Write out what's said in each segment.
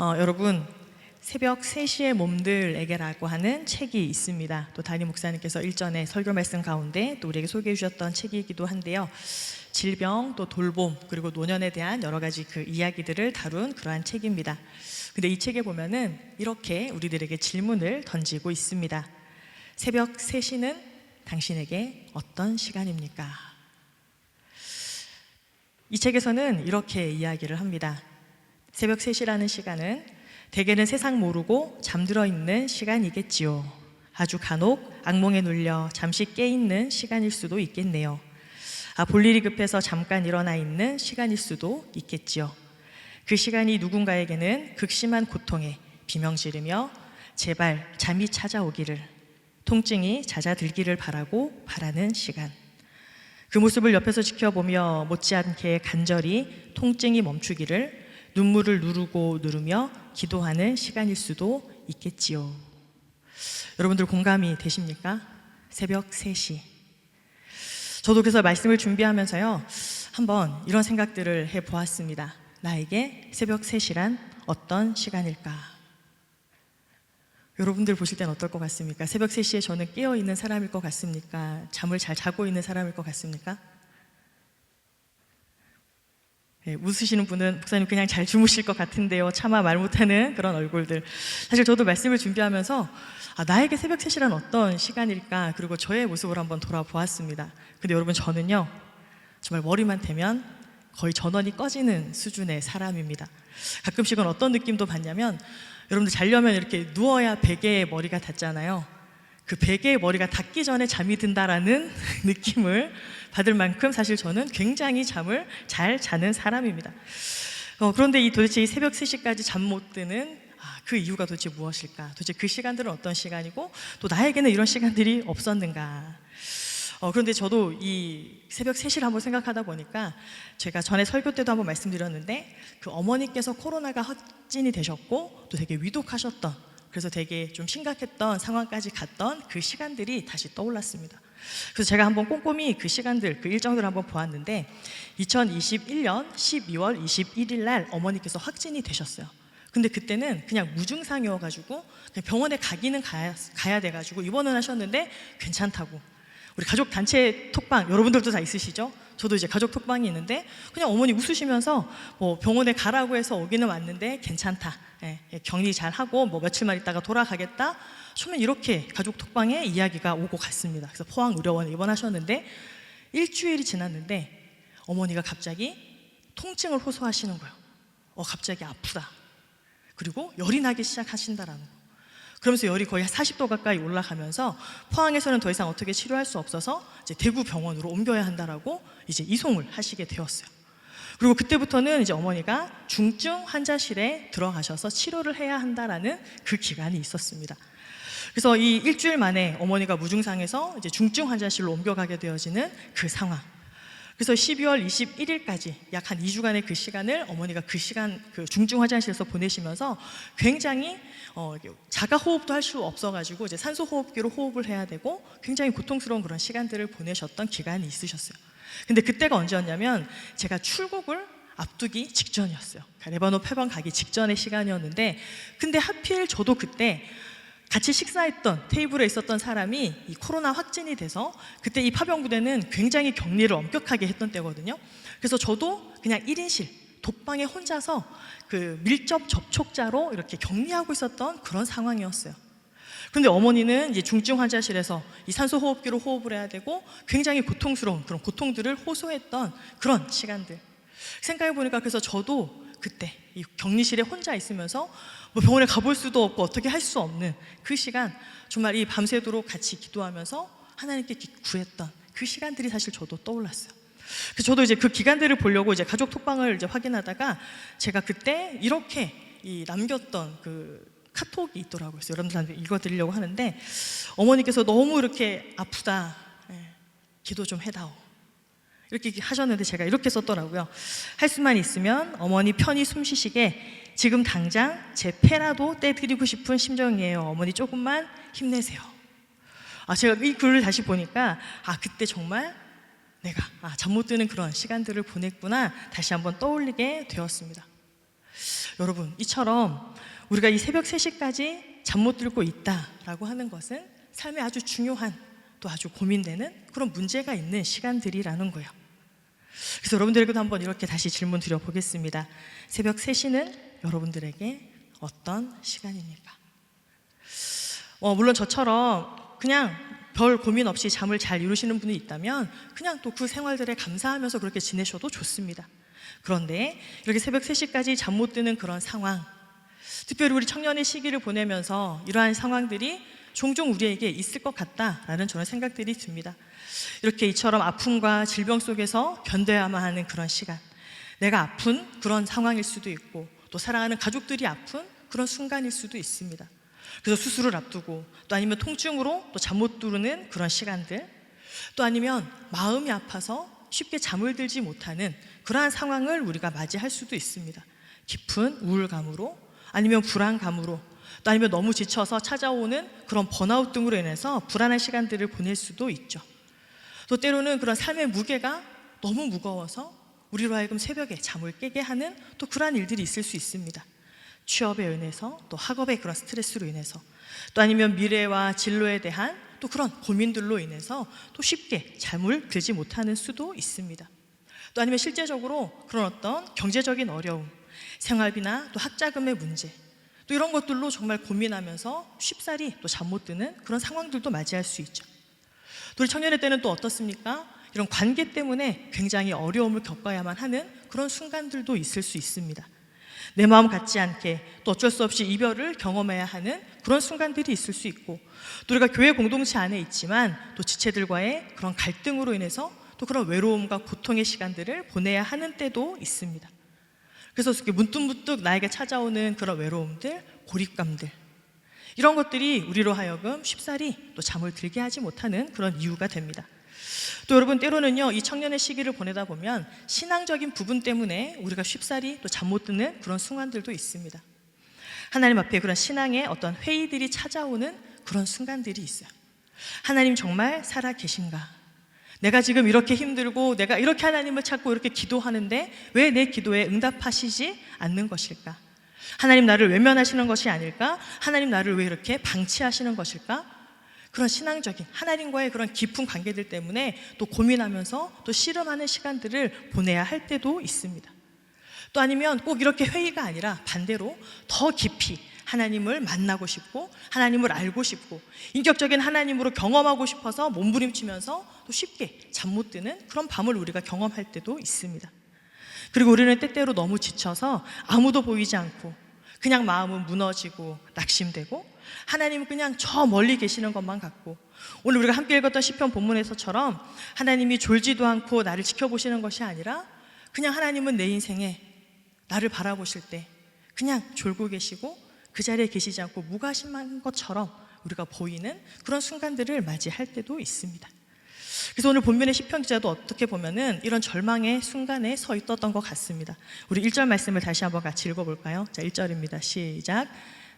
여러분, 새벽 3시의 몸들에게라고 하는 책이 있습니다. 또 담임 목사님께서 일전에 설교 말씀 가운데 또 우리에게 소개해 주셨던 책이기도 한데요. 질병, 또 돌봄, 그리고 노년에 대한 여러 가지 그 이야기들을 다룬 그러한 책입니다. 근데 이 책에 보면은 이렇게 우리들에게 질문을 던지고 있습니다. 새벽 3시는 당신에게 어떤 시간입니까? 이 책에서는 이렇게 이야기를 합니다. 새벽 3시라는 시간은 대개는 세상 모르고 잠들어 있는 시간이겠지요. 아주 간혹 악몽에 눌려 잠시 깨있는 시간일 수도 있겠네요. 볼 일이 급해서 잠깐 일어나 있는 시간일 수도 있겠지요. 그 시간이 누군가에게는 극심한 고통에 비명 지르며 제발 잠이 찾아오기를, 통증이 잦아들기를 바라는 시간. 그 모습을 옆에서 지켜보며 못지않게 간절히 통증이 멈추기를 눈물을 누르며 기도하는 시간일 수도 있겠지요. 여러분들 공감이 되십니까? 새벽 3시. 저도 그래서 말씀을 준비하면서요, 한번 이런 생각들을 해보았습니다. 나에게 새벽 3시란 어떤 시간일까? 여러분들 보실 땐 어떨 것 같습니까? 새벽 3시에 저는 깨어있는 사람일 것 같습니까? 잠을 잘 자고 있는 사람일 것 같습니까? 웃으시는 분은 목사님 그냥 잘 주무실 것 같은데요, 차마 말 못하는 그런 얼굴들. 사실 저도 말씀을 준비하면서 나에게 새벽 3시란 어떤 시간일까, 그리고 저의 모습을 한번 돌아보았습니다. 근데 여러분, 저는요 정말 머리만 대면 거의 전원이 꺼지는 수준의 사람입니다. 가끔씩은 어떤 느낌도 받냐면, 여러분들 자려면 이렇게 누워야 베개에 머리가 닿잖아요. 그 베개에 머리가 닿기 전에 잠이 든다라는 느낌을 받을 만큼 사실 저는 굉장히 잠을 잘 자는 사람입니다. 그런데 도대체 이 새벽 3시까지 잠 못 드는 그 이유가 도대체 무엇일까? 도대체 그 시간들은 어떤 시간이고, 또 나에게는 이런 시간들이 없었는가? 그런데 저도 이 새벽 3시를 한번 생각하다 보니까, 제가 전에 설교 때도 한번 말씀드렸는데, 그 어머니께서 코로나가 확진이 되셨고 또 되게 위독하셨던, 그래서 되게 좀 심각했던 상황까지 갔던 그 시간들이 다시 떠올랐습니다. 그래서 제가 한번 꼼꼼히 그 시간들, 그 일정들을 한번 보았는데, 2021년 12월 21일 날 어머니께서 확진이 되셨어요. 근데 그때는 그냥 무증상이어가지고 그냥 병원에 가기는 가야 돼가지고 입원을 하셨는데 괜찮다고. 우리 가족 단체 톡방, 여러분들도 다 있으시죠? 저도 이제 가족 톡방이 있는데, 그냥 어머니 웃으시면서 뭐 병원에 가라고 해서 오기는 왔는데 괜찮다, 격리 잘 하고 뭐 며칠만 있다가 돌아가겠다, 처음에 이렇게 가족 톡방에 이야기가 오고 갔습니다. 그래서 포항의료원에 입원하셨는데, 일주일이 지났는데 어머니가 갑자기 통증을 호소하시는 거예요. 갑자기 아프다, 그리고 열이 나기 시작하신다라는 거. 그러면서 열이 거의 40도 가까이 올라가면서 포항에서는 더 이상 어떻게 치료할 수 없어서 이제 대구 병원으로 옮겨야 한다라고 이제 이송을 하시게 되었어요. 그리고 그때부터는 이제 어머니가 중증 환자실에 들어가셔서 치료를 해야 한다라는 그 기간이 있었습니다. 그래서 이 일주일 만에 어머니가 무증상에서 이제 중증 환자실로 옮겨가게 되어지는 그 상황. 그래서 12월 21일까지 약 한 2주간의 그 시간을 어머니가 그 중증 화장실에서 보내시면서 굉장히 자가 호흡도 할 수 없어가지고 이제 산소 호흡기로 호흡을 해야 되고 굉장히 고통스러운 그런 시간들을 보내셨던 기간이 있으셨어요. 근데 그때가 언제였냐면, 제가 출국을 앞두기 직전이었어요. 레바논 폐방 가기 직전의 시간이었는데, 근데 하필 저도 그때 같이 식사했던 테이블에 있었던 사람이 이 코로나 확진이 돼서, 그때 이 파병부대는 굉장히 격리를 엄격하게 했던 때거든요. 그래서 저도 그냥 1인실 독방에 혼자서 그 밀접 접촉자로 이렇게 격리하고 있었던 그런 상황이었어요. 그런데 어머니는 이제 중증 환자실에서 이 산소 호흡기로 호흡을 해야 되고 굉장히 고통스러운 그런 고통들을 호소했던 그런 시간들 생각해 보니까, 그래서 저도 그때 이 격리실에 혼자 있으면서 뭐 병원에 가볼 수도 없고 어떻게 할 수 없는 그 시간, 정말 이 밤새도록 같이 기도하면서 하나님께 구했던 그 시간들이 사실 저도 떠올랐어요. 그래서 저도 이제 그 기간들을 보려고 이제 가족 톡방을 이제 확인하다가, 제가 그때 이렇게 남겼던 그 카톡이 있더라고요. 그래서 여러분들한테 읽어드리려고 하는데, 어머니께서 너무 이렇게 아프다, 기도 좀 해다오, 이렇게 하셨는데 제가 이렇게 썼더라고요. 할 수만 있으면 어머니 편히 숨 쉬시게 지금 당장 제 패라도 떼드리고 싶은 심정이에요. 어머니 조금만 힘내세요. 제가 이 글을 다시 보니까 그때 정말 내가 잠 못 드는 그런 시간들을 보냈구나, 다시 한번 떠올리게 되었습니다. 여러분, 이처럼 우리가 이 새벽 3시까지 잠 못 들고 있다라고 하는 것은 삶에 아주 중요한, 또 아주 고민되는 그런 문제가 있는 시간들이라는 거예요. 그래서 여러분들에게도 한번 이렇게 다시 질문 드려보겠습니다. 새벽 3시는 여러분들에게 어떤 시간입니까? 물론 저처럼 그냥 별 고민 없이 잠을 잘 이루시는 분이 있다면 그냥 또 그 생활들에 감사하면서 그렇게 지내셔도 좋습니다. 그런데 이렇게 새벽 3시까지 잠 못 드는 그런 상황, 특별히 우리 청년의 시기를 보내면서 이러한 상황들이 종종 우리에게 있을 것 같다라는 저는 생각들이 듭니다. 이렇게 이처럼 아픔과 질병 속에서 견뎌야만 하는 그런 시간, 내가 아픈 그런 상황일 수도 있고 또 사랑하는 가족들이 아픈 그런 순간일 수도 있습니다. 그래서 수술을 앞두고 또 아니면 통증으로 또 잠 못 이루는 그런 시간들, 또 아니면 마음이 아파서 쉽게 잠을 들지 못하는 그러한 상황을 우리가 맞이할 수도 있습니다. 깊은 우울감으로, 아니면 불안감으로, 또 아니면 너무 지쳐서 찾아오는 그런 번아웃 등으로 인해서 불안한 시간들을 보낼 수도 있죠. 또 때로는 그런 삶의 무게가 너무 무거워서 우리로 하여금 새벽에 잠을 깨게 하는 또 그러한 일들이 있을 수 있습니다. 취업에 인해서, 또 학업의 그런 스트레스로 인해서, 또 아니면 미래와 진로에 대한 또 그런 고민들로 인해서 또 쉽게 잠을 들지 못하는 수도 있습니다. 또 아니면 실제적으로 그런 어떤 경제적인 어려움, 생활비나 또 학자금의 문제, 또 이런 것들로 정말 고민하면서 쉽사리 또 잠 못 드는 그런 상황들도 맞이할 수 있죠. 또 우리 청년의 때는 또 어떻습니까? 이런 관계 때문에 굉장히 어려움을 겪어야만 하는 그런 순간들도 있을 수 있습니다. 내 마음 같지 않게 또 어쩔 수 없이 이별을 경험해야 하는 그런 순간들이 있을 수 있고, 또 우리가 교회 공동체 안에 있지만 또 지체들과의 그런 갈등으로 인해서 또 그런 외로움과 고통의 시간들을 보내야 하는 때도 있습니다. 그래서 문득문득 나에게 찾아오는 그런 외로움들, 고립감들, 이런 것들이 우리로 하여금 쉽사리 또 잠을 들게 하지 못하는 그런 이유가 됩니다. 또 여러분, 때로는요, 이 청년의 시기를 보내다 보면 신앙적인 부분 때문에 우리가 쉽사리 또 잠 못 드는 그런 순간들도 있습니다. 하나님 앞에 그런 신앙의 어떤 회의들이 찾아오는 그런 순간들이 있어요. 하나님 정말 살아 계신가? 내가 지금 이렇게 힘들고 내가 이렇게 하나님을 찾고 이렇게 기도하는데 왜 내 기도에 응답하시지 않는 것일까? 하나님 나를 외면하시는 것이 아닐까? 하나님 나를 왜 이렇게 방치하시는 것일까? 그런 신앙적인 하나님과의 그런 깊은 관계들 때문에 또 고민하면서 또 씨름하는 시간들을 보내야 할 때도 있습니다. 또 아니면 꼭 이렇게 회의가 아니라 반대로 더 깊이 하나님을 만나고 싶고 하나님을 알고 싶고 인격적인 하나님으로 경험하고 싶어서 몸부림치면서 또 쉽게 잠 못 드는 그런 밤을 우리가 경험할 때도 있습니다. 그리고 우리는 때때로 너무 지쳐서 아무도 보이지 않고 그냥 마음은 무너지고 낙심되고 하나님은 그냥 저 멀리 계시는 것만 같고, 오늘 우리가 함께 읽었던 시편 본문에서처럼 하나님이 졸지도 않고 나를 지켜보시는 것이 아니라 그냥 하나님은 내 인생에 나를 바라보실 때 그냥 졸고 계시고 그 자리에 계시지 않고 무관심한 것처럼 우리가 보이는 그런 순간들을 맞이할 때도 있습니다. 그래서 오늘 본문의 시편 기자도 어떻게 보면은 이런 절망의 순간에 서 있었던 것 같습니다. 우리 1절 말씀을 다시 한번 같이 읽어볼까요? 자, 1절입니다. 시작.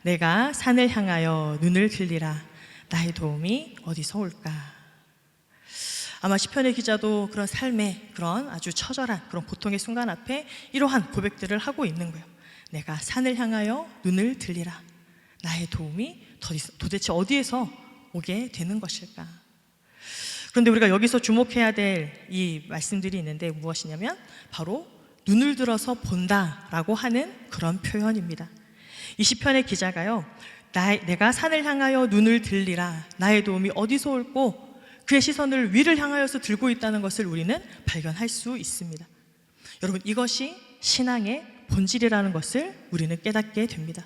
내가 산을 향하여 눈을 들리라. 나의 도움이 어디서 올까? 아마 시편의 기자도 그런 삶의 그런 아주 처절한 그런 고통의 순간 앞에 이러한 고백들을 하고 있는 거예요. 내가 산을 향하여 눈을 들리라. 나의 도움이 도대체 어디에서 오게 되는 것일까? 그런데 우리가 여기서 주목해야 될 이 말씀들이 있는데 무엇이냐면 바로 눈을 들어서 본다라고 하는 그런 표현입니다. 이 시편의 기자가요, 내가 산을 향하여 눈을 들리라. 나의 도움이 어디서 올고 그의 시선을 위를 향하여서 들고 있다는 것을 우리는 발견할 수 있습니다. 여러분, 이것이 신앙의 본질이라는 것을 우리는 깨닫게 됩니다.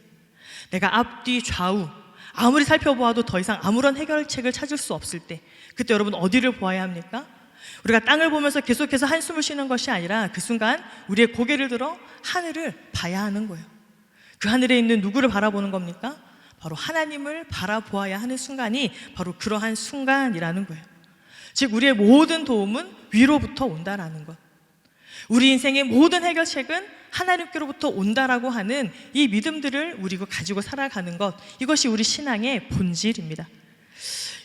내가 앞뒤 좌우 아무리 살펴보아도 더 이상 아무런 해결책을 찾을 수 없을 때, 그때 여러분 어디를 보아야 합니까? 우리가 땅을 보면서 계속해서 한숨을 쉬는 것이 아니라 그 순간 우리의 고개를 들어 하늘을 봐야 하는 거예요. 그 하늘에 있는 누구를 바라보는 겁니까? 바로 하나님을 바라보아야 하는 순간이 바로 그러한 순간이라는 거예요. 즉 우리의 모든 도움은 위로부터 온다라는 것, 우리 인생의 모든 해결책은 하나님께로부터 온다라고 하는 이 믿음들을 우리가 가지고 살아가는 것, 이것이 우리 신앙의 본질입니다.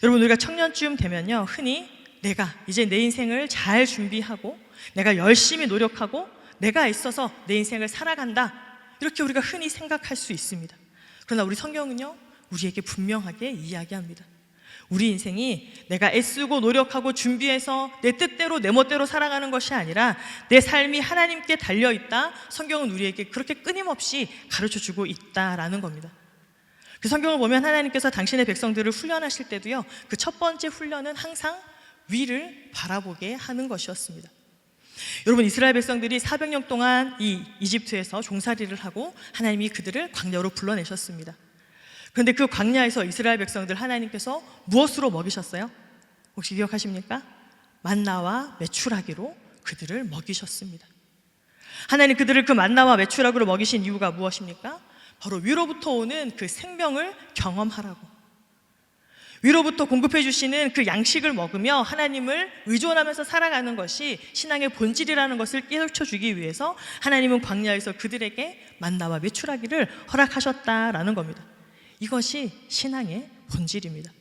여러분, 우리가 청년쯤 되면요, 흔히 내가 이제 내 인생을 잘 준비하고 내가 열심히 노력하고 내가 있어서 내 인생을 살아간다, 이렇게 우리가 흔히 생각할 수 있습니다. 그러나 우리 성경은요, 우리에게 분명하게 이야기합니다. 우리 인생이 내가 애쓰고 노력하고 준비해서 내 뜻대로 내 멋대로 살아가는 것이 아니라 내 삶이 하나님께 달려있다. 성경은 우리에게 그렇게 끊임없이 가르쳐주고 있다라는 겁니다. 그 성경을 보면 하나님께서 당신의 백성들을 훈련하실 때도요, 그 첫 번째 훈련은 항상 위를 바라보게 하는 것이었습니다. 여러분, 이스라엘 백성들이 400년 동안 이 이집트에서 종살이를 하고 하나님이 그들을 광야로 불러내셨습니다. 그런데 그 광야에서 이스라엘 백성들 하나님께서 무엇으로 먹이셨어요? 혹시 기억하십니까? 만나와 메추라기로 그들을 먹이셨습니다. 하나님 그들을 그 만나와 메추라기로 먹이신 이유가 무엇입니까? 바로 위로부터 오는 그 생명을 경험하라고, 위로부터 공급해 주시는 그 양식을 먹으며 하나님을 의존하면서 살아가는 것이 신앙의 본질이라는 것을 깨우쳐 주기 위해서 하나님은 광야에서 그들에게 만나와 메추라기를 허락하셨다라는 겁니다. 이것이 신앙의 본질입니다.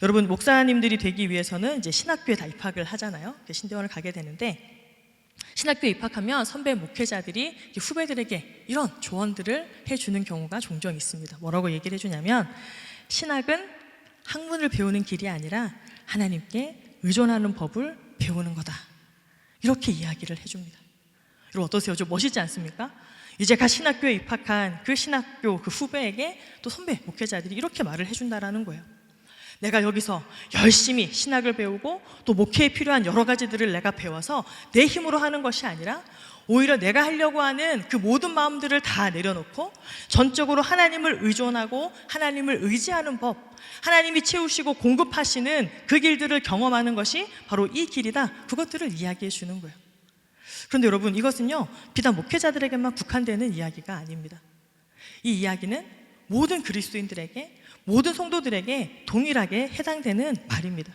여러분, 목사님들이 되기 위해서는 이제 신학교에 다 입학을 하잖아요. 신대원을 가게 되는데, 신학교에 입학하면 선배 목회자들이 후배들에게 이런 조언들을 해주는 경우가 종종 있습니다. 뭐라고 얘기를 해주냐면, 신학은 학문을 배우는 길이 아니라 하나님께 의존하는 법을 배우는 거다, 이렇게 이야기를 해줍니다. 여러분 어떠세요? 좀 멋있지 않습니까? 이제 갓 신학교에 입학한 그 신학교 그 후배에게 또 선배 목회자들이 이렇게 말을 해준다라는 거예요. 내가 여기서 열심히 신학을 배우고 또 목회에 필요한 여러 가지들을 내가 배워서 내 힘으로 하는 것이 아니라 오히려 내가 하려고 하는 그 모든 마음들을 다 내려놓고 전적으로 하나님을 의존하고 하나님을 의지하는 법, 하나님이 채우시고 공급하시는 그 길들을 경험하는 것이 바로 이 길이다, 그것들을 이야기해 주는 거예요. 그런데 여러분, 이것은요 비단 목회자들에게만 국한되는 이야기가 아닙니다. 이 이야기는 모든 그리스도인들에게, 모든 성도들에게 동일하게 해당되는 말입니다.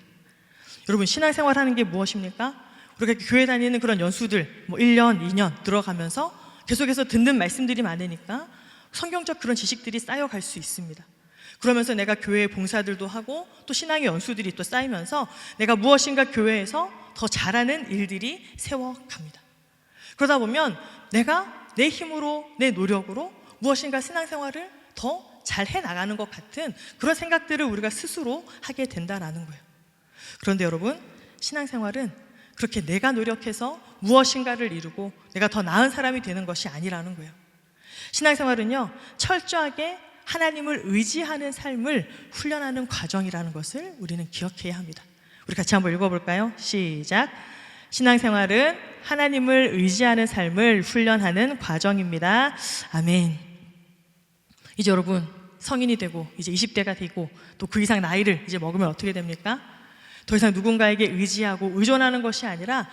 여러분, 신앙생활 하는 게 무엇입니까? 우리가 교회 다니는 그런 연수들 1년, 2년 들어가면서 계속해서 듣는 말씀들이 많으니까 성경적 그런 지식들이 쌓여갈 수 있습니다. 그러면서 내가 교회에 봉사들도 하고 또 신앙의 연수들이 또 쌓이면서 내가 무엇인가 교회에서 더 잘하는 일들이 세워갑니다. 그러다 보면 내가 내 힘으로, 내 노력으로 무엇인가 신앙생활을 더 잘 해나가는 것 같은 그런 생각들을 우리가 스스로 하게 된다는 거예요. 그런데 여러분, 신앙생활은 그렇게 내가 노력해서 무엇인가를 이루고 내가 더 나은 사람이 되는 것이 아니라는 거예요. 신앙생활은요 철저하게 하나님을 의지하는 삶을 훈련하는 과정이라는 것을 우리는 기억해야 합니다. 우리 같이 한번 읽어볼까요? 시작. 신앙생활은 하나님을 의지하는 삶을 훈련하는 과정입니다. 아멘. 이제 여러분 성인이 되고 이제 20대가 되고 또 그 이상 나이를 이제 먹으면 어떻게 됩니까? 더 이상 누군가에게 의지하고 의존하는 것이 아니라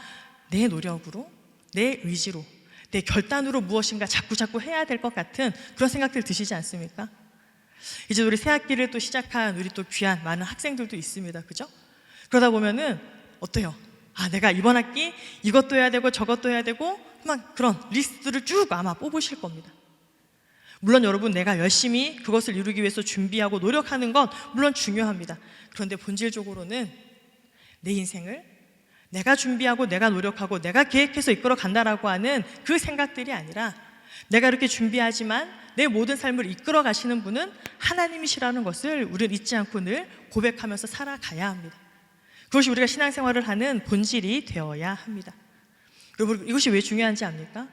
내 노력으로, 내 의지로, 내 결단으로 무엇인가 자꾸 해야 될 것 같은 그런 생각들 드시지 않습니까? 이제 우리 새 학기를 또 시작한 우리 또 귀한 많은 학생들도 있습니다. 그죠? 그러다 보면은 어때요? 내가 이번 학기 이것도 해야 되고 저것도 해야 되고 막 그런 리스트를 쭉 아마 뽑으실 겁니다. 물론 여러분, 내가 열심히 그것을 이루기 위해서 준비하고 노력하는 건 물론 중요합니다. 그런데 본질적으로는 내 인생을 내가 준비하고 내가 노력하고 내가 계획해서 이끌어 간다라고 하는 그 생각들이 아니라 내가 이렇게 준비하지만 내 모든 삶을 이끌어 가시는 분은 하나님이시라는 것을 우리는 잊지 않고 늘 고백하면서 살아가야 합니다. 그것이 우리가 신앙생활을 하는 본질이 되어야 합니다. 여러분, 이것이 왜 중요한지 압니까?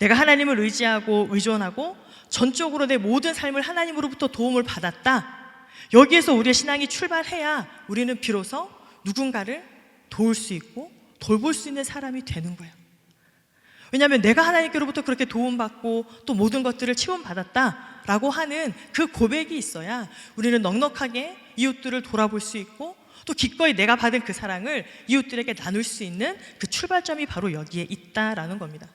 내가 하나님을 의지하고 의존하고 전적으로 내 모든 삶을 하나님으로부터 도움을 받았다, 여기에서 우리의 신앙이 출발해야 우리는 비로소 누군가를 도울 수 있고 돌볼 수 있는 사람이 되는 거예요. 왜냐하면 내가 하나님께로부터 그렇게 도움받고 또 모든 것들을 치움받았다라고 하는 그 고백이 있어야 우리는 넉넉하게 이웃들을 돌아볼 수 있고 또 기꺼이 내가 받은 그 사랑을 이웃들에게 나눌 수 있는 그 출발점이 바로 여기에 있다라는 겁니다.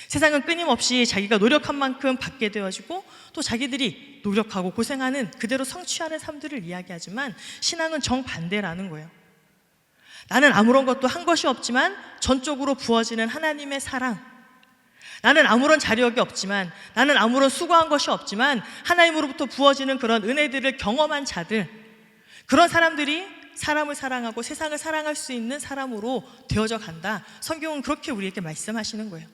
세상은 끊임없이 자기가 노력한 만큼 받게 되어지고 또 자기들이 노력하고 고생하는 그대로 성취하는 삶들을 이야기하지만 신앙은 정반대라는 거예요. 나는 아무런 것도 한 것이 없지만 전적으로 부어지는 하나님의 사랑, 나는 아무런 자력이 없지만, 나는 아무런 수고한 것이 없지만 하나님으로부터 부어지는 그런 은혜들을 경험한 자들, 그런 사람들이 사람을 사랑하고 세상을 사랑할 수 있는 사람으로 되어져 간다. 성경은 그렇게 우리에게 말씀하시는 거예요.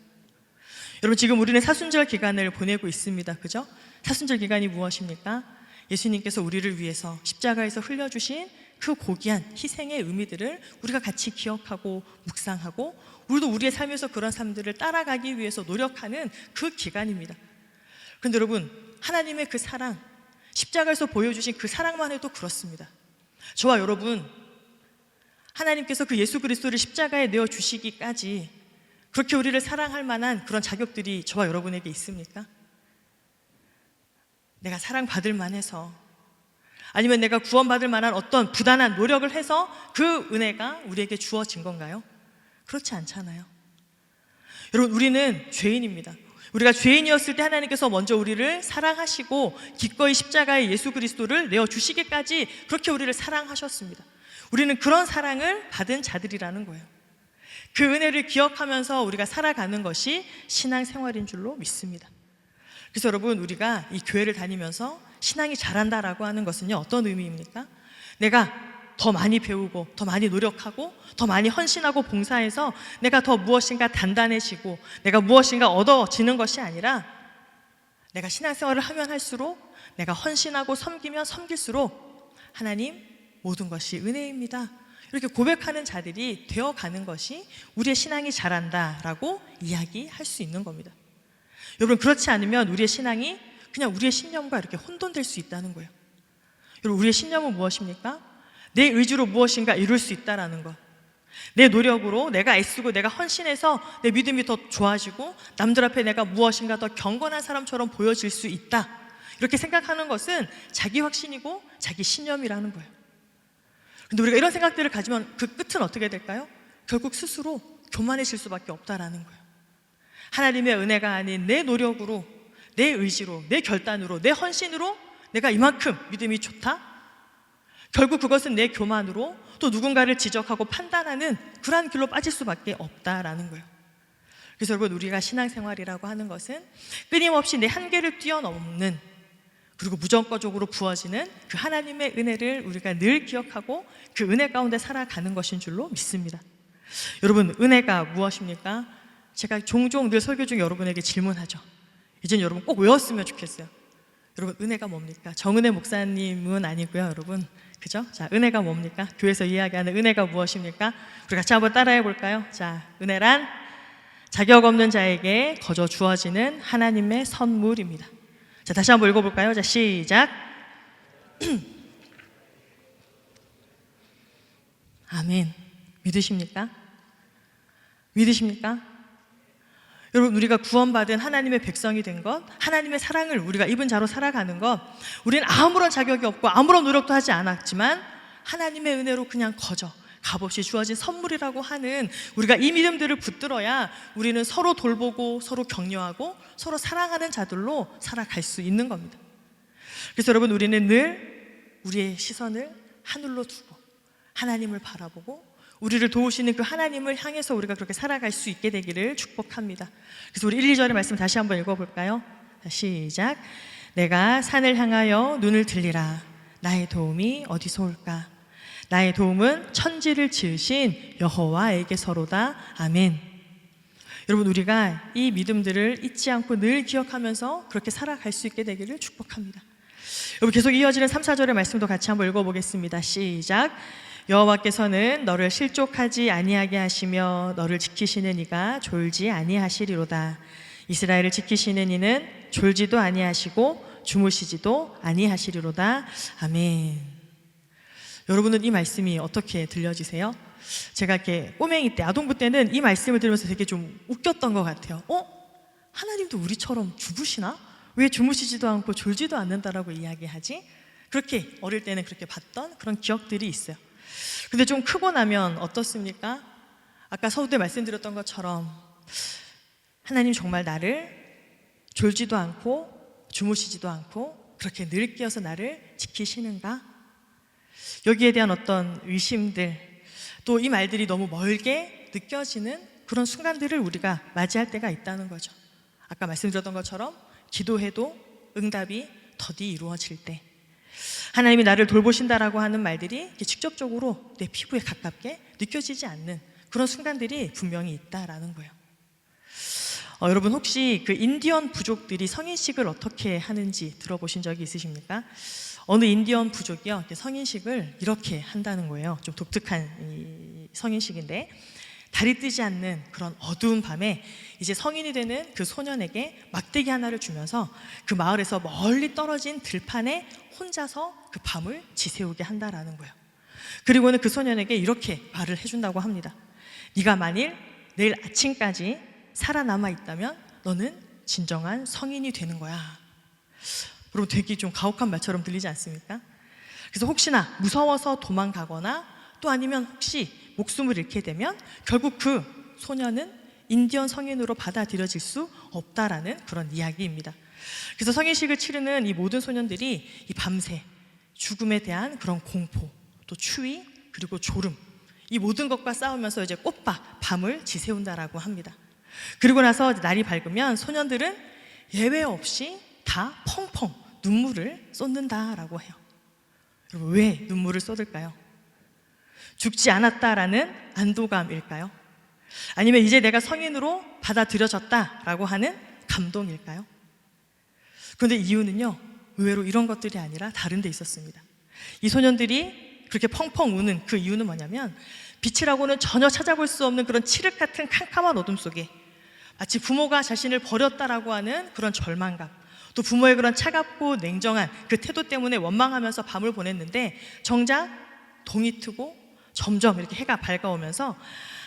여러분, 지금 우리는 사순절 기간을 보내고 있습니다. 그죠? 사순절 기간이 무엇입니까? 예수님께서 우리를 위해서 십자가에서 흘려주신 그 고귀한 희생의 의미들을 우리가 같이 기억하고 묵상하고, 우리도 우리의 삶에서 그런 삶들을 따라가기 위해서 노력하는 그 기간입니다. 그런데 여러분, 하나님의 그 사랑, 십자가에서 보여주신 그 사랑만 해도 그렇습니다. 저와 여러분, 하나님께서 그 예수 그리스도를 십자가에 내어주시기까지 그렇게 우리를 사랑할 만한 그런 자격들이 저와 여러분에게 있습니까? 내가 사랑받을 만해서, 아니면 내가 구원받을 만한 어떤 부단한 노력을 해서 그 은혜가 우리에게 주어진 건가요? 그렇지 않잖아요. 여러분, 우리는 죄인입니다. 우리가 죄인이었을 때 하나님께서 먼저 우리를 사랑하시고 기꺼이 십자가에 예수 그리스도를 내어주시기까지 그렇게 우리를 사랑하셨습니다. 우리는 그런 사랑을 받은 자들이라는 거예요. 그 은혜를 기억하면서 우리가 살아가는 것이 신앙생활인 줄로 믿습니다. 그래서 여러분, 우리가 이 교회를 다니면서 신앙이 자란다라고 하는 것은요, 어떤 의미입니까? 내가 더 많이 배우고 더 많이 노력하고 더 많이 헌신하고 봉사해서 내가 더 무엇인가 단단해지고 내가 무엇인가 얻어지는 것이 아니라, 내가 신앙생활을 하면 할수록, 내가 헌신하고 섬기면 섬길수록 하나님, 모든 것이 은혜입니다, 이렇게 고백하는 자들이 되어가는 것이 우리의 신앙이 자란다라고 이야기할 수 있는 겁니다. 여러분, 그렇지 않으면 우리의 신앙이 그냥 우리의 신념과 이렇게 혼돈될 수 있다는 거예요. 여러분, 우리의 신념은 무엇입니까? 내 의지로 무엇인가 이룰 수 있다라는 것, 내 노력으로 내가 애쓰고 내가 헌신해서 내 믿음이 더 좋아지고 남들 앞에 내가 무엇인가 더 경건한 사람처럼 보여질 수 있다, 이렇게 생각하는 것은 자기 확신이고 자기 신념이라는 거예요. 근데 우리가 이런 생각들을 가지면 그 끝은 어떻게 될까요? 결국 스스로 교만해질 수밖에 없다라는 거예요. 하나님의 은혜가 아닌 내 노력으로, 내 의지로, 내 결단으로, 내 헌신으로 내가 이만큼 믿음이 좋다? 결국 그것은 내 교만으로 또 누군가를 지적하고 판단하는 그러한 길로 빠질 수밖에 없다라는 거예요. 그래서 여러분, 우리가 신앙생활이라고 하는 것은 끊임없이 내 한계를 뛰어넘는, 그리고 무조건적으로 부어지는 그 하나님의 은혜를 우리가 늘 기억하고 그 은혜 가운데 살아가는 것인 줄로 믿습니다. 여러분, 은혜가 무엇입니까? 제가 종종 늘 설교 중에 여러분에게 질문하죠. 이제는 여러분 꼭 외웠으면 좋겠어요. 여러분, 은혜가 뭡니까? 정은혜 목사님은 아니고요, 여러분. 그죠? 자, 은혜가 뭡니까? 교회에서 이야기하는 은혜가 무엇입니까? 우리 같이 한번 따라해 볼까요? 자, 은혜란 자격 없는 자에게 거저 주어지는 하나님의 선물입니다. 자, 다시 한번 읽어볼까요? 자, 시작. 아멘. 믿으십니까? 믿으십니까? 여러분, 우리가 구원받은 하나님의 백성이 된 것, 하나님의 사랑을 우리가 입은 자로 살아가는 것, 우리는 아무런 자격이 없고 아무런 노력도 하지 않았지만 하나님의 은혜로 그냥 거저 값없이 주어진 선물이라고 하는 우리가 이 믿음들을 붙들어야 우리는 서로 돌보고 서로 격려하고 서로 사랑하는 자들로 살아갈 수 있는 겁니다. 그래서 여러분, 우리는 늘 우리의 시선을 하늘로 두고 하나님을 바라보고 우리를 도우시는 그 하나님을 향해서 우리가 그렇게 살아갈 수 있게 되기를 축복합니다. 그래서 우리 1, 2절의 말씀 다시 한번 읽어볼까요? 시작. 내가 산을 향하여 눈을 들리라. 나의 도움이 어디서 올까? 나의 도움은 천지를 지으신 여호와에게서로다. 아멘. 여러분, 우리가 이 믿음들을 잊지 않고 늘 기억하면서 그렇게 살아갈 수 있게 되기를 축복합니다. 여러분, 계속 이어지는 3, 4절의 말씀도 같이 한번 읽어보겠습니다. 시작. 여호와께서는 너를 실족하지 아니하게 하시며 너를 지키시는 이가 졸지 아니하시리로다. 이스라엘을 지키시는 이는 졸지도 아니하시고 주무시지도 아니하시리로다. 아멘. 여러분은 이 말씀이 어떻게 들려지세요? 제가 이렇게 꼬맹이 때, 아동부 때는 이 말씀을 들으면서 되게 좀 웃겼던 것 같아요. 하나님도 우리처럼 주무시나? 왜 주무시지도 않고 졸지도 않는다라고 이야기하지? 그렇게 어릴 때는 그렇게 봤던 그런 기억들이 있어요. 근데 좀 크고 나면 어떻습니까? 아까 서두에 말씀드렸던 것처럼 하나님 정말 나를 졸지도 않고 주무시지도 않고 그렇게 늘 깨어서 나를 지키시는가? 여기에 대한 어떤 의심들, 또 이 말들이 너무 멀게 느껴지는 그런 순간들을 우리가 맞이할 때가 있다는 거죠. 아까 말씀드렸던 것처럼 기도해도 응답이 더디 이루어질 때, 하나님이 나를 돌보신다라고 하는 말들이 직접적으로 내 피부에 가깝게 느껴지지 않는 그런 순간들이 분명히 있다라는 거예요. 여러분 혹시 그 인디언 부족들이 성인식을 어떻게 하는지 들어보신 적이 있으십니까? 어느 인디언 부족이요, 이렇게 성인식을 이렇게 한다는 거예요. 좀 독특한 이 성인식인데, 달이 뜨지 않는 그런 어두운 밤에 이제 성인이 되는 그 소년에게 막대기 하나를 주면서 그 마을에서 멀리 떨어진 들판에 혼자서 그 밤을 지새우게 한다라는 거예요. 그리고는 그 소년에게 이렇게 말을 해준다고 합니다. 네가 만일 내일 아침까지 살아남아 있다면 너는 진정한 성인이 되는 거야. 여러분 되게 좀 가혹한 말처럼 들리지 않습니까? 그래서 혹시나 무서워서 도망가거나 또 아니면 혹시 목숨을 잃게 되면 결국 그 소년은 인디언 성인으로 받아들여질 수 없다라는 그런 이야기입니다. 그래서 성인식을 치르는 이 모든 소년들이 이 밤새 죽음에 대한 그런 공포, 또 추위, 그리고 졸음, 이 모든 것과 싸우면서 이제 꽃밭 밤을 지새운다라고 합니다. 그리고 나서 날이 밝으면 소년들은 예외 없이 다 펑펑 눈물을 쏟는다라고 해요. 여러분 왜 눈물을 쏟을까요? 죽지 않았다라는 안도감일까요? 아니면 이제 내가 성인으로 받아들여졌다라고 하는 감동일까요? 그런데 이유는요, 의외로 이런 것들이 아니라 다른 데 있었습니다. 이 소년들이 그렇게 펑펑 우는 그 이유는 뭐냐면, 빛이라고는 전혀 찾아볼 수 없는 그런 칠흑 같은 캄캄한 어둠 속에 마치 부모가 자신을 버렸다라고 하는 그런 절망감, 또 부모의 그런 차갑고 냉정한 그 태도 때문에 원망하면서 밤을 보냈는데, 정작 동이 트고 점점 이렇게 해가 밝아오면서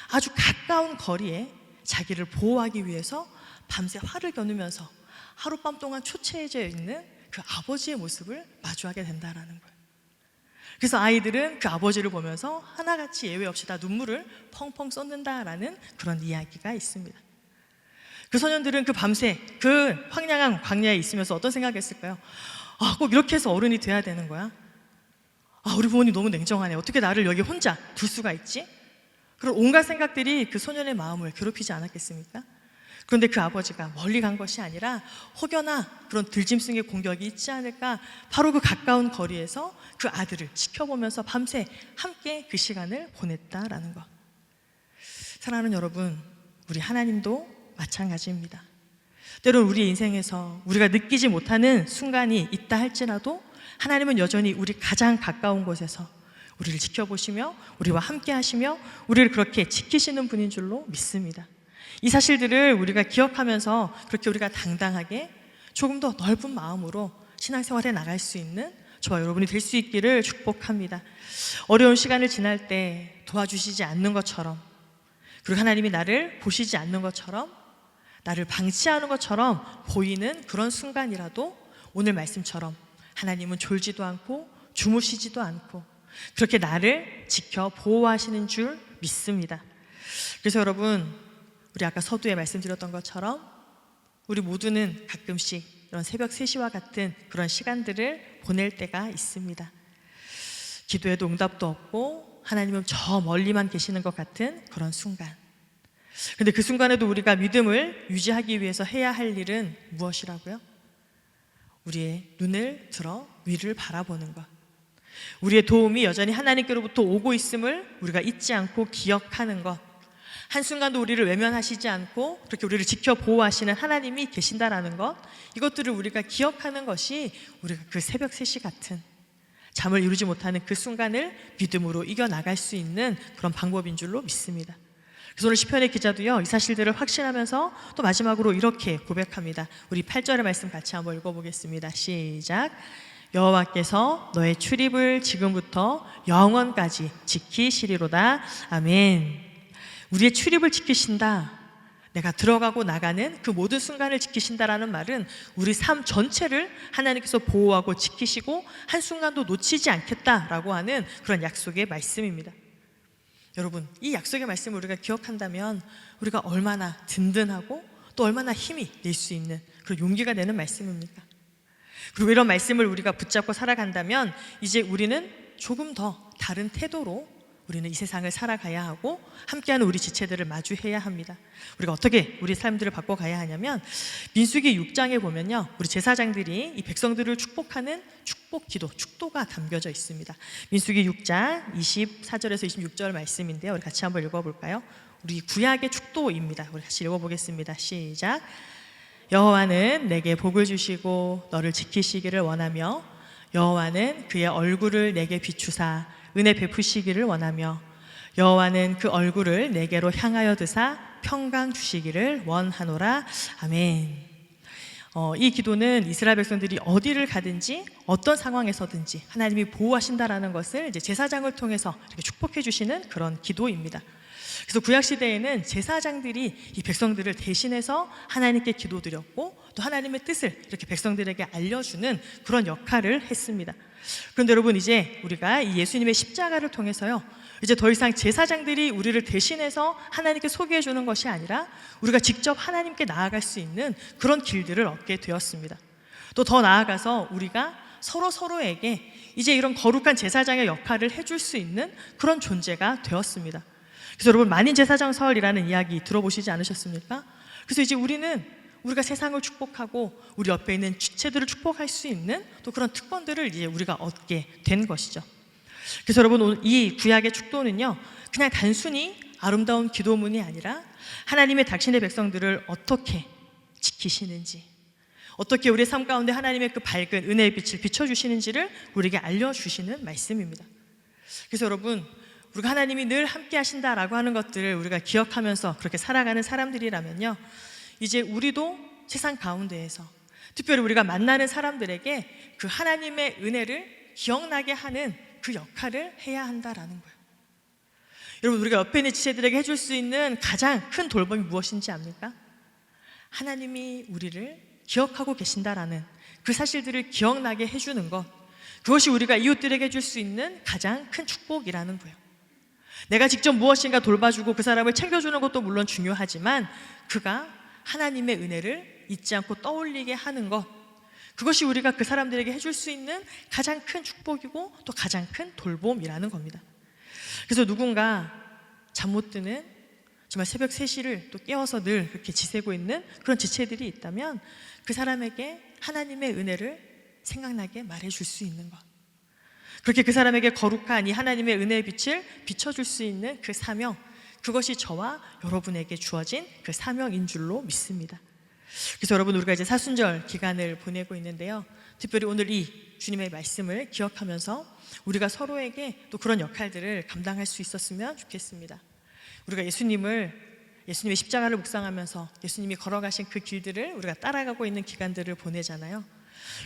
아주 가까운 거리에 자기를 보호하기 위해서 밤새 활을 겨누면서 하룻밤 동안 초췌해져 있는 그 아버지의 모습을 마주하게 된다라는 거예요. 그래서 아이들은 그 아버지를 보면서 하나같이 예외 없이 다 눈물을 펑펑 쏟는다라는 그런 이야기가 있습니다. 그 소년들은 그 밤새 그 황량한 광야에 있으면서 어떤 생각했을까요? 꼭 이렇게 해서 어른이 돼야 되는 거야? 우리 부모님 너무 냉정하네. 어떻게 나를 여기 혼자 둘 수가 있지? 그런 온갖 생각들이 그 소년의 마음을 괴롭히지 않았겠습니까? 그런데 그 아버지가 멀리 간 것이 아니라 혹여나 그런 들짐승의 공격이 있지 않을까, 바로 그 가까운 거리에서 그 아들을 지켜보면서 밤새 함께 그 시간을 보냈다라는 것. 사랑하는 여러분, 우리 하나님도 마찬가지입니다. 때론 우리 인생에서 우리가 느끼지 못하는 순간이 있다 할지라도 하나님은 여전히 우리 가장 가까운 곳에서 우리를 지켜보시며 우리와 함께 하시며 우리를 그렇게 지키시는 분인 줄로 믿습니다. 이 사실들을 우리가 기억하면서 그렇게 우리가 당당하게 조금 더 넓은 마음으로 신앙생활에 나갈 수 있는 저와 여러분이 될 수 있기를 축복합니다. 어려운 시간을 지날 때 도와주시지 않는 것처럼, 그리고 하나님이 나를 보시지 않는 것처럼, 나를 방치하는 것처럼 보이는 그런 순간이라도 오늘 말씀처럼 하나님은 졸지도 않고 주무시지도 않고 그렇게 나를 지켜 보호하시는 줄 믿습니다. 그래서 여러분, 우리 아까 서두에 말씀드렸던 것처럼 우리 모두는 가끔씩 이런 새벽 3시와 같은 그런 시간들을 보낼 때가 있습니다. 기도해도 응답도 없고 하나님은 저 멀리만 계시는 것 같은 그런 순간. 근데 그 순간에도 우리가 믿음을 유지하기 위해서 해야 할 일은 무엇이라고요? 우리의 눈을 들어 위를 바라보는 것, 우리의 도움이 여전히 하나님께로부터 오고 있음을 우리가 잊지 않고 기억하는 것, 한순간도 우리를 외면하시지 않고 그렇게 우리를 지켜 보호하시는 하나님이 계신다라는 것, 이것들을 우리가 기억하는 것이 우리가 그 새벽 3시 같은 잠을 이루지 못하는 그 순간을 믿음으로 이겨나갈 수 있는 그런 방법인 줄로 믿습니다. 그래서 오늘 시편의 기자도요, 이 사실들을 확신하면서 또 마지막으로 이렇게 고백합니다. 우리 8절의 말씀 같이 한번 읽어보겠습니다. 시작. 여호와께서 너의 출입을 지금부터 영원까지 지키시리로다. 아멘. 우리의 출입을 지키신다, 내가 들어가고 나가는 그 모든 순간을 지키신다라는 말은 우리 삶 전체를 하나님께서 보호하고 지키시고 한순간도 놓치지 않겠다라고 하는 그런 약속의 말씀입니다. 여러분, 이 약속의 말씀을 우리가 기억한다면 우리가 얼마나 든든하고 또 얼마나 힘이 낼 수 있는 그런 용기가 되는 말씀입니까? 그리고 이런 말씀을 우리가 붙잡고 살아간다면 이제 우리는 조금 더 다른 태도로 우리는 이 세상을 살아가야 하고 함께하는 우리 지체들을 마주해야 합니다. 우리가 어떻게 우리 삶들을 바꿔가야 하냐면, 민수기 6장에 보면요, 우리 제사장들이 이 백성들을 축복하는 축복 기도, 축도가 담겨져 있습니다. 민수기 6장 24절에서 26절 말씀인데요, 우리 같이 한번 읽어볼까요? 우리 구약의 축도입니다. 우리 다시 읽어보겠습니다. 시작. 여호와는 내게 복을 주시고 너를 지키시기를 원하며 여호와는 그의 얼굴을 내게 비추사 은혜 베푸시기를 원하며 여호와는 그 얼굴을 내게로 향하여 드사 평강 주시기를 원하노라. 아멘. 이 기도는 이스라엘 백성들이 어디를 가든지 어떤 상황에서든지 하나님이 보호하신다라는 것을 이제 제사장을 통해서 이렇게 축복해 주시는 그런 기도입니다. 그래서 구약 시대에는 제사장들이 이 백성들을 대신해서 하나님께 기도드렸고 또 하나님의 뜻을 이렇게 백성들에게 알려주는 그런 역할을 했습니다. 그런데 여러분, 이제 우리가 이 예수님의 십자가를 통해서요, 이제 더 이상 제사장들이 우리를 대신해서 하나님께 소개해 주는 것이 아니라 우리가 직접 하나님께 나아갈 수 있는 그런 길들을 얻게 되었습니다. 또 더 나아가서 우리가 서로에게 이제 이런 거룩한 제사장의 역할을 해줄 수 있는 그런 존재가 되었습니다. 그래서 여러분, 만인제사장설이라는 이야기 들어보시지 않으셨습니까? 그래서 이제 우리가 세상을 축복하고 우리 옆에 있는 지체들을 축복할 수 있는 또 그런 특권들을 이제 우리가 얻게 된 것이죠. 그래서 여러분, 오늘 이 구약의 축도는요, 그냥 단순히 아름다운 기도문이 아니라 하나님의 당신의 백성들을 어떻게 지키시는지, 어떻게 우리의 삶 가운데 하나님의 그 밝은 은혜의 빛을 비춰주시는지를 우리에게 알려주시는 말씀입니다. 그래서 여러분, 우리가 하나님이 늘 함께 하신다라고 하는 것들을 우리가 기억하면서 그렇게 살아가는 사람들이라면요, 이제 우리도 세상 가운데에서 특별히 우리가 만나는 사람들에게 그 하나님의 은혜를 기억나게 하는 그 역할을 해야 한다라는 거예요. 여러분, 우리가 옆에 있는 지체들에게 해줄 수 있는 가장 큰 돌봄이 무엇인지 압니까? 하나님이 우리를 기억하고 계신다라는 그 사실들을 기억나게 해주는 것, 그것이 우리가 이웃들에게 해줄 수 있는 가장 큰 축복이라는 거예요. 내가 직접 무엇인가 돌봐주고 그 사람을 챙겨주는 것도 물론 중요하지만 그가 하나님의 은혜를 잊지 않고 떠올리게 하는 것, 그것이 우리가 그 사람들에게 해줄 수 있는 가장 큰 축복이고 또 가장 큰 돌봄이라는 겁니다. 그래서 누군가 잠 못 드는 정말 새벽 3시를 또 깨워서 늘 그렇게 지새고 있는 그런 지체들이 있다면 그 사람에게 하나님의 은혜를 생각나게 말해줄 수 있는 것, 그렇게 그 사람에게 거룩한 이 하나님의 은혜의 빛을 비춰줄 수 있는 그 사명, 그것이 저와 여러분에게 주어진 그 사명인 줄로 믿습니다. 그래서 여러분, 우리가 이제 사순절 기간을 보내고 있는데요, 특별히 오늘 이 주님의 말씀을 기억하면서 우리가 서로에게 또 그런 역할들을 감당할 수 있었으면 좋겠습니다. 우리가 예수님의 십자가를 묵상하면서 예수님이 걸어가신 그 길들을 우리가 따라가고 있는 기간들을 보내잖아요.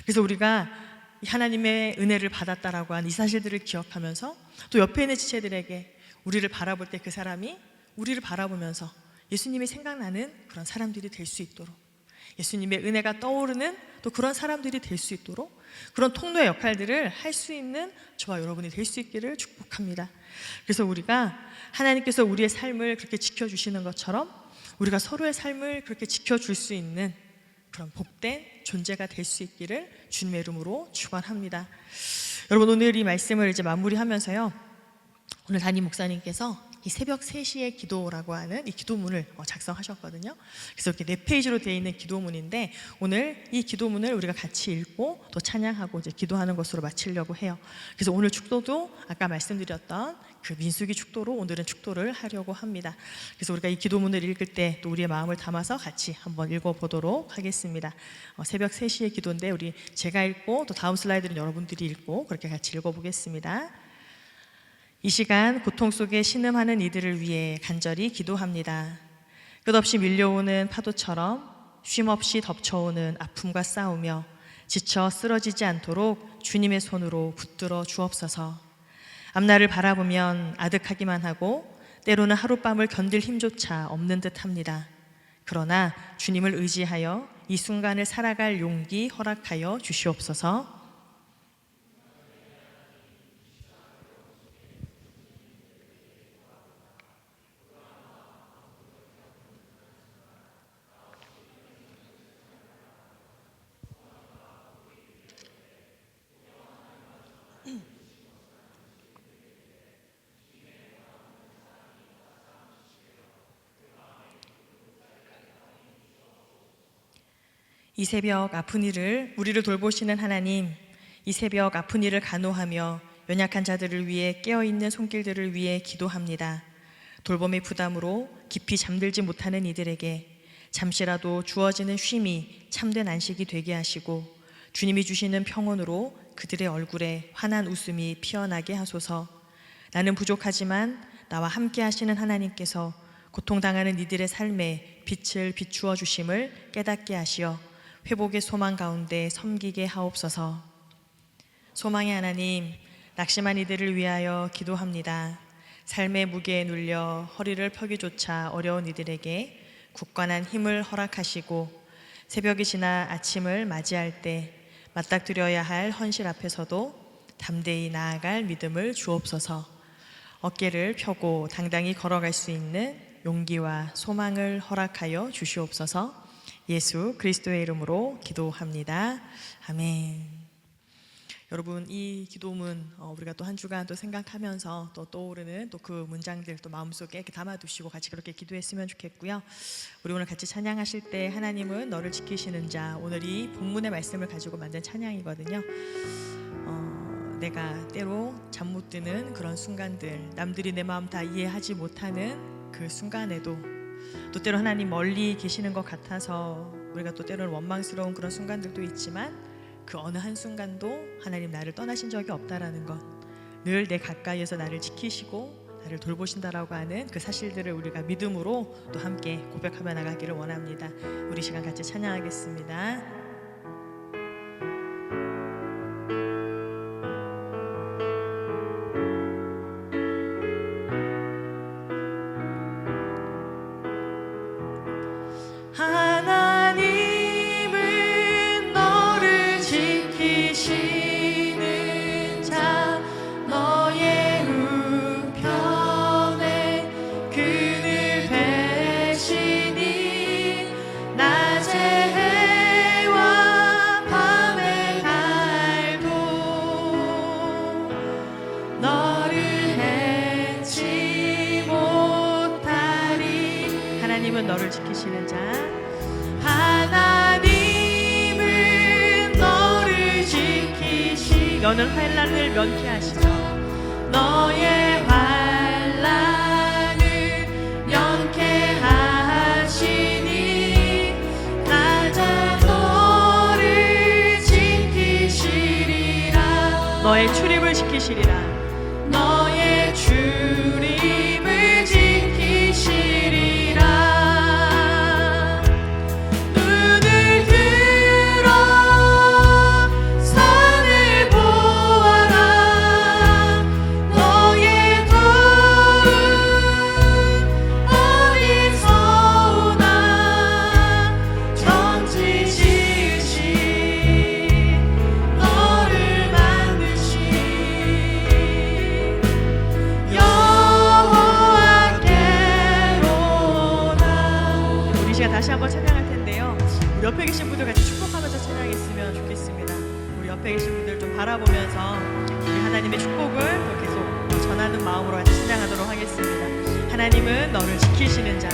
그래서 우리가 하나님의 은혜를 받았다라고 하는 이 사실들을 기억하면서 또 옆에 있는 지체들에게 우리를 바라볼 때 그 사람이 우리를 바라보면서 예수님이 생각나는 그런 사람들이 될 수 있도록, 예수님의 은혜가 떠오르는 또 그런 사람들이 될 수 있도록 그런 통로의 역할들을 할 수 있는 저와 여러분이 될 수 있기를 축복합니다. 그래서 우리가 하나님께서 우리의 삶을 그렇게 지켜주시는 것처럼 우리가 서로의 삶을 그렇게 지켜줄 수 있는 그런 복된 존재가 될 수 있기를 주님의 이름으로 축원합니다. 여러분, 오늘 이 말씀을 이제 마무리하면서요, 오늘 담임 목사님께서 이 새벽 3시의 기도라고 하는 이 기도문을 작성하셨거든요. 그래서 이렇게 4페이지로 되어 있는 기도문인데 오늘 이 기도문을 우리가 같이 읽고 또 찬양하고 이제 기도하는 것으로 마치려고 해요. 그래서 오늘 축도도 아까 말씀드렸던 그 민수기 축도로 오늘은 축도를 하려고 합니다. 그래서 우리가 이 기도문을 읽을 때 또 우리의 마음을 담아서 같이 한번 읽어보도록 하겠습니다. 새벽 3시의 기도인데 우리 제가 읽고 또 다음 슬라이드는 여러분들이 읽고 그렇게 같이 읽어보겠습니다. 이 시간 고통 속에 신음하는 이들을 위해 간절히 기도합니다. 끝없이 밀려오는 파도처럼 쉼없이 덮쳐오는 아픔과 싸우며 지쳐 쓰러지지 않도록 주님의 손으로 붙들어 주옵소서. 앞날을 바라보면 아득하기만 하고 때로는 하룻밤을 견딜 힘조차 없는 듯 합니다. 그러나 주님을 의지하여 이 순간을 살아갈 용기 허락하여 주시옵소서. 이 새벽 아픈 이를 우리를 돌보시는 하나님, 이 새벽 아픈 이를 간호하며 연약한 자들을 위해 깨어있는 손길들을 위해 기도합니다. 돌봄의 부담으로 깊이 잠들지 못하는 이들에게 잠시라도 주어지는 쉼이 참된 안식이 되게 하시고 주님이 주시는 평온으로 그들의 얼굴에 환한 웃음이 피어나게 하소서. 나는 부족하지만 나와 함께 하시는 하나님께서 고통당하는 이들의 삶에 빛을 비추어 주심을 깨닫게 하시어 회복의 소망 가운데 섬기게 하옵소서. 소망의 하나님, 낙심한 이들을 위하여 기도합니다. 삶의 무게에 눌려 허리를 펴기조차 어려운 이들에게 굳건한 힘을 허락하시고 새벽이 지나 아침을 맞이할 때 맞닥뜨려야 할 현실 앞에서도 담대히 나아갈 믿음을 주옵소서. 어깨를 펴고 당당히 걸어갈 수 있는 용기와 소망을 허락하여 주시옵소서. 예수 그리스도의 이름으로 기도합니다. 아멘. 여러분, 이 기도문 우리가 또 한 주간 또 생각하면서 또 떠오르는 또 그 문장들 또 마음속에 이렇게 담아두시고 같이 그렇게 기도했으면 좋겠고요. 우리 오늘 같이 찬양하실 때 하나님은 너를 지키시는 자, 오늘 이 본문의 말씀을 가지고 만든 찬양이거든요. 내가 때로 잠 못 드는 그런 순간들, 남들이 내 마음 다 이해하지 못하는 그 순간에도 또 때로 하나님 멀리 계시는 것 같아서 우리가 또 때로는 원망스러운 그런 순간들도 있지만 그 어느 한순간도 하나님 나를 떠나신 적이 없다라는 것, 늘 내 가까이에서 나를 지키시고 나를 돌보신다라고 하는 그 사실들을 우리가 믿음으로 또 함께 고백하며 나가기를 원합니다. 우리 시간 같이 찬양하겠습니다. 하나님은 너를 지키시는 자, 너의 우편에 그늘 배신이 낮의 해와 밤의 달도 너를 해치 못하리. 하나님은 너를 지키시는 자, 하나님은 너를 지키시. 너는 환난을 면케하시죠. 너의 환난을 면케하시니 가자 너를 지키시리라. 너의 출입을 지키시리라. 너의 출입을 지키시리라. 다시 한번 찬양할 텐데요. 우리 옆에 계신 분들 같이 축복하면서 찬양했으면 좋겠습니다. 우리 옆에 계신 분들 좀 바라보면서 우리 하나님의 축복을 또 계속 전하는 마음으로 같이 찬양하도록 하겠습니다. 하나님은 너를 지키시는 자,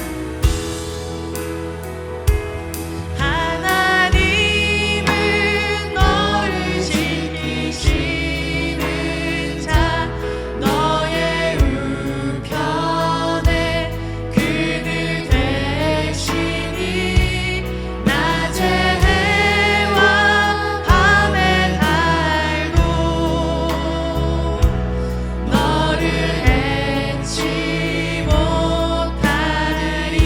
하나님은 너를 지키시는 자, 너의 우편에 그늘 대신 낮의 해와 밤의 달도 너를 해치 못하리라.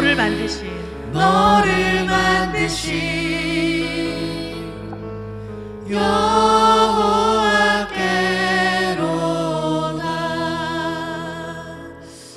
너를 만드신